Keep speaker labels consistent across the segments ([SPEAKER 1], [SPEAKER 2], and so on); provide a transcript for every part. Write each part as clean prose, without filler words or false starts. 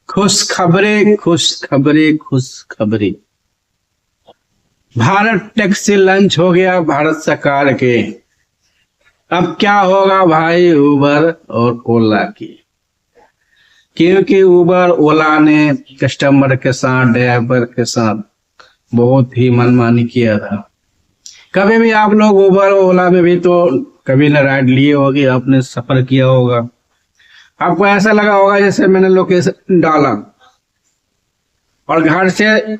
[SPEAKER 1] खुशखबरी खुशखबरी खुशखबरी। भारत टैक्सी लॉन्च हो गया भारत सरकार के। अब क्या होगा भाई उबर और ओला की, क्योंकि उबर ओला ने कस्टमर के साथ ड्राइवर के साथ बहुत ही मनमानी किया था। कभी भी आप लोग उबर ओला में भी तो कभी ना राइड लिए होगी, आपने सफर किया होगा। आपको ऐसा लगा होगा जैसे मैंने लोकेशन डाला और घर से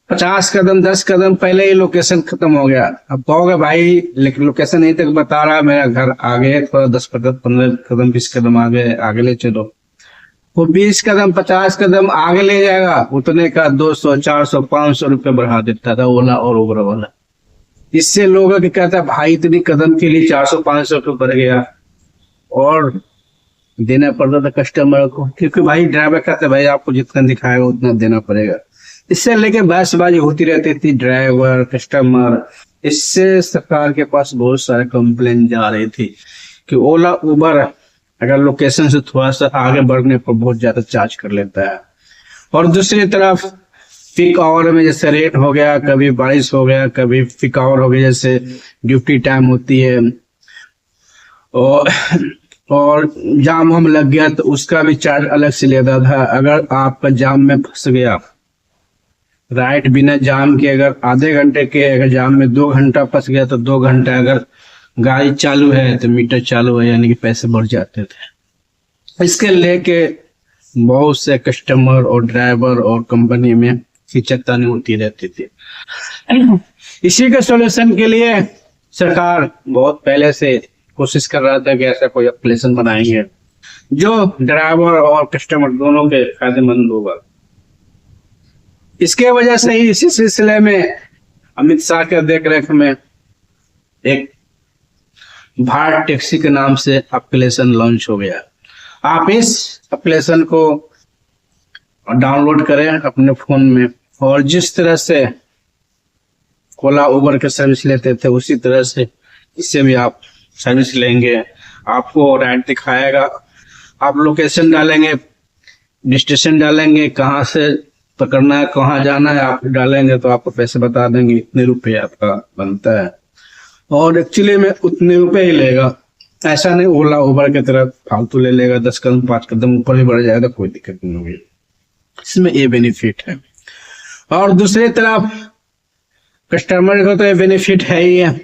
[SPEAKER 1] 50 कदम 10 कदम पहले ही लोकेशन खत्म हो गया। अब कहोगे भाई लेकिन लोकेशन यहीं तक बता रहा, मेरा घर आगे थोड़ा 10 कदम 15 कदम 20 कदम आगे ले चलो। वो 20 कदम 50 कदम आगे ले जाएगा, उतने का 200 400 500 रुपये बढ़ा देता था ओला और उबर वाला। इससे लोगों की कहता भाई इतनी कदम के लिए 400 500 रुपये बढ़ गया और देना पड़ता था कस्टमर को, क्योंकि भाई ड्राइवर कहते भाई आपको जितना दिखाएगा उतना देना पड़ेगा। इससे लेके बहसबाजी होती रहती थी ड्राइवर कस्टमर। इससे सरकार के पास बहुत सारे कंप्लेन जा रही थी कि ओला उबर अगर लोकेशन से थोड़ा सा आगे बढ़ने पर बहुत ज्यादा चार्ज कर लेता है। और दूसरी तरफ पीक आवर में जैसे रेट हो गया, कभी बारिश हो गया, कभी पीक आवर हो गया, जैसे ड्यूटी टाइम होती है और जाम हम लग गया तो उसका भी चार्ज अलग से लेता था। अगर आपका जाम में फंस गया, राइट बिना जाम के अगर आधे घंटे के अगर जाम में 2 घंटा फंस गया तो 2 घंटा अगर गाड़ी चालू है तो मीटर चालू है, यानी कि पैसे बढ़ जाते थे। इसके लेके बहुत से कस्टमर और ड्राइवर और कंपनी में खिंचातानी होती रहती थी। इसी के सॉल्यूशन के लिए सरकार बहुत पहले से कोशिश कर रहा था कि ऐसा कोई एप्लीकेशन बनाएंगे जो ड्राइवर और कस्टमर दोनों के फायदेमंद होगा। इसके वजह से ही इसी सिलसिले में अमित शाह के देख रेख में एक भारत टैक्सी के नाम से एप्लीकेशन लॉन्च हो गया। आप इस एप्लीकेशन को डाउनलोड करें अपने फोन में और जिस तरह से ओला उबर के सर्विस लेते थे उसी तरह से इससे भी आप सर्विस लेंगे। आपको राइड दिखाएगा, आप लोकेशन डालेंगे, डिस्टेंस डालेंगे, कहाँ से पकड़ना है कहाँ जाना है आप डालेंगे तो आपको पैसे बता देंगे इतने रुपए आपका बनता है। और एक्चुअली में उतने रुपए ही लेगा, ऐसा नहीं ओला उबर की तरह फालतू ले लेगा। 10 कदम 5 कदम ऊपर भी बढ़ जाएगा, कोई दिक्कत नहीं होगी। इसमें ये बेनिफिट है। और दूसरी तरफ कस्टमर को तो ये बेनिफिट है ही है,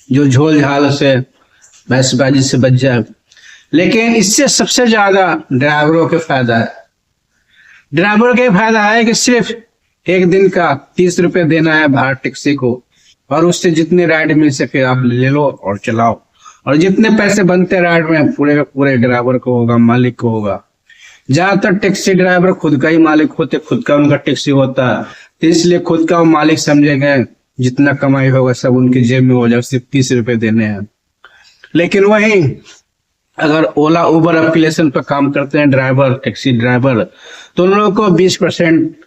[SPEAKER 1] जो झोल झाल से बहसबाजी से बच जाए। लेकिन इससे सबसे ज्यादा ड्राइवरों के फायदा है। ड्राइवर के फायदा है कि सिर्फ एक दिन का 30 रुपए देना है भारत टैक्सी को और उससे जितने राइड मिल सके आप ले लो और चलाओ। और जितने पैसे बनते राइड में पूरे का पूरे ड्राइवर को होगा, मालिक को होगा। ज्यादातर टैक्सी ड्राइवर खुद का ही मालिक होते, खुद का उनका टैक्सी होता है, तो इसलिए खुद का मालिक समझेंगे जितना कमाई होगा सब उनकी जेब में हो जाएगा, सिर्फ 30 रुपए देने हैं। लेकिन वही अगर ओला उबर एप्लीकेशन पर काम करते हैं ड्राइवर टैक्सी ड्राइवर तो उन लोगों को 20%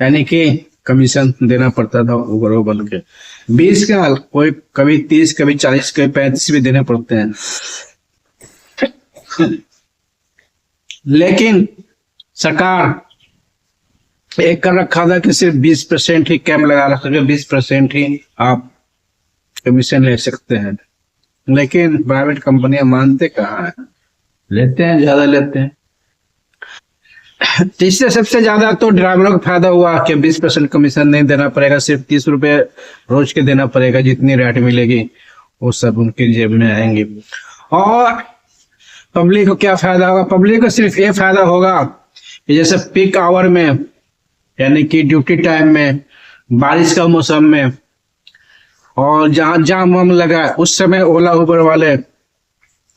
[SPEAKER 1] यानी कि कमीशन देना पड़ता था उबर के। 20 का कोई कभी 30 कभी 40 कभी 35 भी देने पड़ते हैं। लेकिन सरकार एक कर रखा था कि सिर्फ 20% ही कैप लगा रखा था, 20% ही आप कमीशन ले सकते हैं। लेकिन प्राइवेट कंपनियां मानते कहाँ है, लेते हैं, ज्यादा लेते हैं। इससे सबसे ज्यादा तो ड्राइवरों को फायदा हुआ कि 20% कमीशन नहीं देना पड़ेगा, सिर्फ 30 रुपए रोज के देना पड़ेगा। जितनी राइड मिलेगी वो सब उनके जेब में आएंगे। और पब्लिक को क्या फायदा होगा? पब्लिक को सिर्फ ये फायदा होगा कि जैसे पीक आवर में यानी कि ड्यूटी टाइम में, बारिश का मौसम में और जहां जाम वाम लगा उस समय ओला उबर वाले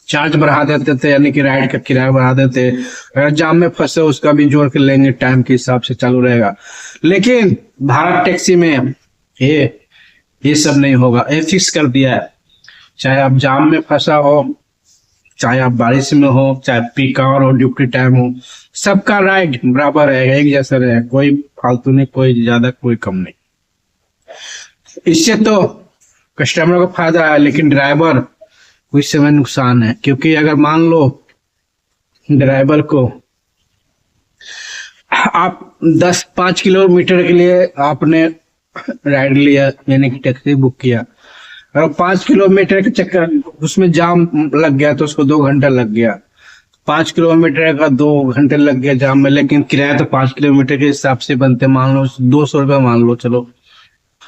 [SPEAKER 1] चार्ज बढ़ा देते थे, यानी कि राइड का किराया बढ़ा देते। अगर जाम में फंसे उसका भी जोड़ के लेंगे, टाइम के हिसाब से चालू रहेगा। लेकिन भारत टैक्सी में ये सब नहीं होगा, ये फिक्स कर दिया है। चाहे आप जाम में फंसा हो, चाहे आप बारिश में हो, चाहे पीक आवर हो, ड्यूटी टाइम हो, सबका राइड बराबर रहेगा, एक जैसा रहेगा। कोई फालतू नहीं, कोई ज्यादा कोई कम नहीं। इससे तो कस्टमर को फायदा है, लेकिन ड्राइवर को इस समय नुकसान है। क्योंकि अगर मान लो ड्राइवर को आप 5 किलोमीटर के लिए आपने राइड लिया, यानी कि टैक्सी बुक किया, और 5 किलोमीटर के चक्कर उसमें जाम लग गया तो उसको 2 घंटा लग गया। 5 किलोमीटर का 2 घंटे लग गया जाम में, लेकिन किराया तो 5 किलोमीटर के हिसाब से बनते, मान लो 200 रुपये मान लो चलो।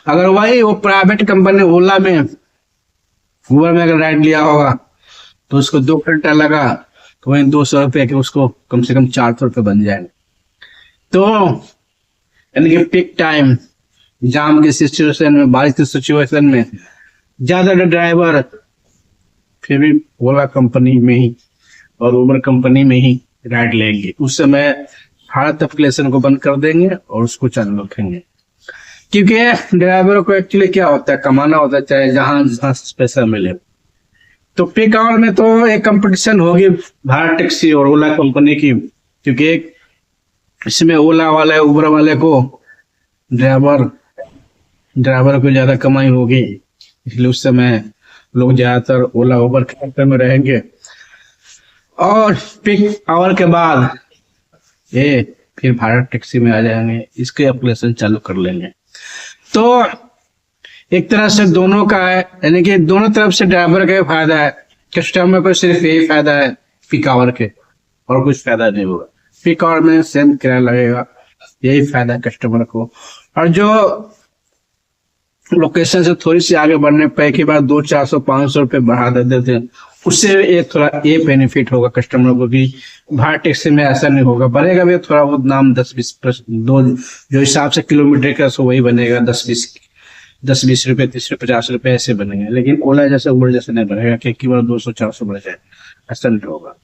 [SPEAKER 1] अगर वही वो प्राइवेट कंपनी ओला में, उबर में अगर राइड लिया होगा तो उसको 2 घंटा लगा, तो वही 200 रुपये के उसको कम से कम 400 रुपये बन जाएंगे। तो यानी कि पीक टाइम, जाम की सिचुएशन में, बारिश की सिचुएशन में ज्यादा ड्राइवर फिर भी ओला कंपनी में ही और उबर कंपनी में ही राइड लेंगे। उस समय भारत एप्लीकेशन को बंद कर देंगे और उसको चालू रखेंगे, क्योंकि ड्राइवरों को एक्चुअली क्या होता है, कमाना होता है, चाहे जहां जहां पैसा मिले। तो पीक आवर में तो एक कंपटीशन होगी भारत टैक्सी और ओला कंपनी की, क्योंकि एक इसमें ओला वाले उबर वाले को ड्राइवर को ज्यादा कमाई होगी, इसलिए उस समय लोग ज्यादातर ओला उबर के चक्कर में रहेंगे। और पीक आवर के बाद ये फिर भारत टैक्सी में आ जाएंगे, इसके एप्लीकेशन चालू कर लेंगे। तो एक तरह से दोनों का है, यानी कि दोनों तरफ से ड्राइवर का फायदा है, कस्टमर को सिर्फ यही फायदा है पीक आवर के, और कुछ फायदा नहीं होगा। पीक आवर में सेम किराया लगेगा, यही फायदा है कस्टमर को। और जो लोकेशन से थोड़ी सी आगे बढ़ने पर एक ही बार 200-400-500 रुपये बढ़ा देते थे, उससे एक थोड़ा ये बेनिफिट होगा कस्टमर को कि भारत टैक्सी में ऐसा नहीं होगा, बढ़ेगा भी थोड़ा बहुत नाम 10-20 दो जो हिसाब से किलोमीटर का सो वही बनेगा, 10-20 रुपये, 30 रुपये, 50 रुपये ऐसे बनेंगे। लेकिन ओला जैसे उबर जैसे नहीं बढ़ेगा कि एक ही बार 200-400 बढ़ जाए, ऐसा नहीं होगा।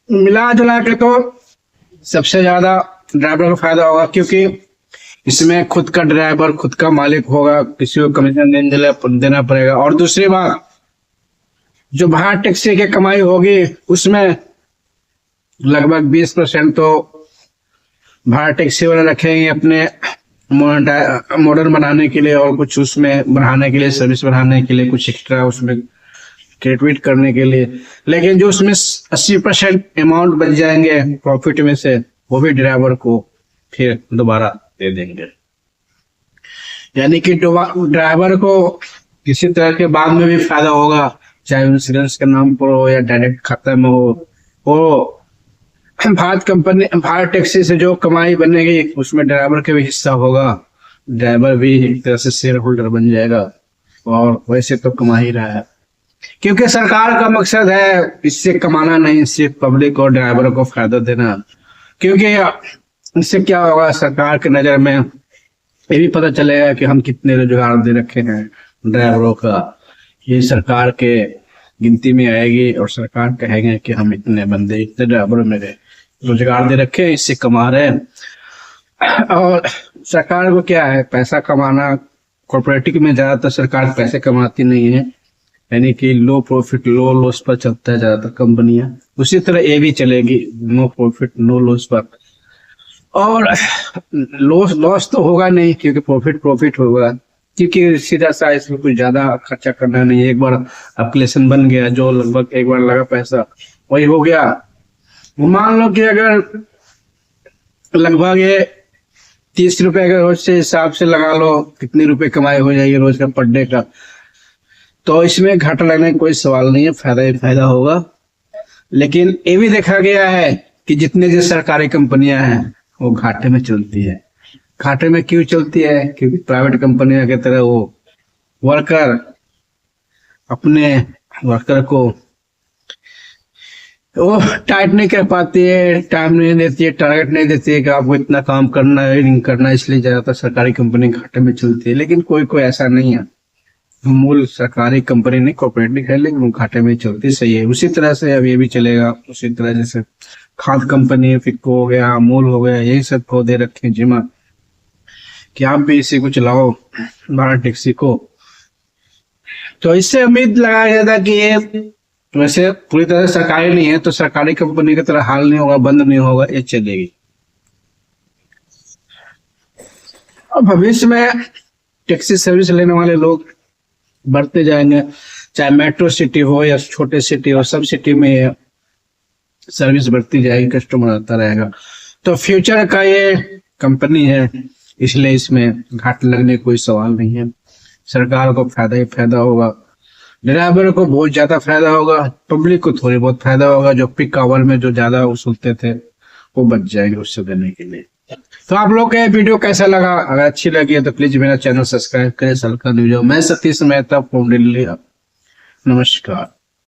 [SPEAKER 1] मिला जुला के तो सबसे ज्यादा ड्राइवर को फायदा होगा, क्योंकि इसमें खुद का ड्राइवर, खुद का मालिक होगा, किसी को कमीशन देना पड़ेगा। और दूसरी बात, जो भारत टैक्सी की कमाई होगी उसमें लगभग 20% तो भारत टैक्सी वाले रखेंगे अपने मॉडल बनाने के लिए, और कुछ उसमें बढ़ाने के लिए, सर्विस बढ़ाने के लिए, कुछ एक्स्ट्रा उसमें क्रिएट करने के लिए। लेकिन जो उसमें 80% अमाउंट बच जाएंगे प्रॉफिट में से, वो भी ड्राइवर को फिर दोबारा दे देंगे। यानी कि ड्राइवर को किसी तरह के बाद में भी फायदा होगा, चाहे इंश्योरेंस के नाम पर हो या डायरेक्ट खाता में हो। वो भारत टैक्सी से जो कमाई बनेगी उसमें ड्राइवर का भी हिस्सा होगा, ड्राइवर भी एक तरह से शेयर होल्डर बन जाएगा, और वैसे तो कमा ही रहा है। क्योंकि सरकार का मकसद है इससे कमाना नहीं, सिर्फ पब्लिक और ड्राइवर को फायदा देना। क्योंकि इससे क्या होगा, सरकार की नजर में ये भी पता चलेगा कि हम कितने रोजगार दे रखे हैं ड्राइवरों का, ये सरकार के गिनती में आएगी और सरकार कहेंगे कि हम इतने बंदे, इतने ड्राइवर मेरे रोजगार दे रखे हैं, इससे कमा रहे हैं। और सरकार को क्या है, पैसा कमाना। कॉर्पोरेटिव में ज्यादातर सरकार पैसे कमाती नहीं है, यानी कि लो प्रॉफिट लो लॉस पर चलता है ज्यादातर कंपनियां। उसी तरह ये भी चलेगी, नो प्रॉफिट नो लॉस पर। और लॉस तो होगा नहीं, क्योंकि प्रॉफिट होगा, क्योंकि सीधा सा इसमें कुछ ज्यादा खर्चा करना नहीं है। एक बार एप्लीकेशन बन गया, जो लगभग एक बार लगा पैसा वही हो गया। मान लो कि अगर लगभग ये 30 रुपए के रोज से हिसाब से लगा लो, कितने रुपए कमाई हो जाएगी रोज का पर डे का, तो इसमें घाटा लगने का कोई सवाल नहीं है, फायदा ही फायदा होगा। लेकिन ये भी देखा गया है कि जितने जो सरकारी कंपनियां हैं वो घाटे में चलती है। घाटे में क्यों चलती है? क्योंकि प्राइवेट कंपनियों की तरह वो वर्कर अपने वर्कर को वो टाइट नहीं कर पाती है, टाइम नहीं देती है, टारगेट नहीं देती है कि आपको इतना काम करना है, नहीं करना, इसलिए ज्यादातर सरकारी कंपनी घाटे में चलती है। लेकिन कोई ऐसा नहीं है, मूल सरकारी कंपनी नहीं, कॉर्पोरेटिव है, लेकिन वो घाटे में चलती, सही है। उसी तरह से अब ये भी चलेगा, उसी तरह जैसे खाद कंपनी फिक्को हो गया, अमूल हो गया, यही सब को दे रखे जिम्मा कि आप भी इसी को चलाओ, भारत टैक्सी को। तो इससे उम्मीद लगाया जाता कि ये वैसे पूरी तरह सरकारी नहीं है, तो सरकारी कंपनी की तरह हाल नहीं होगा, बंद नहीं होगा, ये चलेगी। और भविष्य में टैक्सी सर्विस लेने वाले लोग बढ़ते जाएंगे, चाहे मेट्रो सिटी हो या छोटे सिटी हो, सब सिटी में सर्विस बढ़ती जाएगी, कस्टमर आता रहेगा। तो फ्यूचर का ये कंपनी है, इसलिए इसमें घाटा लगने कोई सवाल नहीं है। सरकार को फायदा ही फायदा होगा, ड्राइवर को बहुत ज्यादा फायदा होगा, पब्लिक को थोड़ी बहुत फायदा होगा। जो पिक आवर में जो ज्यादा वसूलते थे वो बच जाएंगे उससे देने के लिए। तो आप लोग का वीडियो कैसा लगा? अगर अच्छी लगी है तो प्लीज मेरा चैनल सब्सक्राइब करें। सलका वीडियो, मैं सतीश मेहता फ्रॉम दिल्ली। नमस्कार।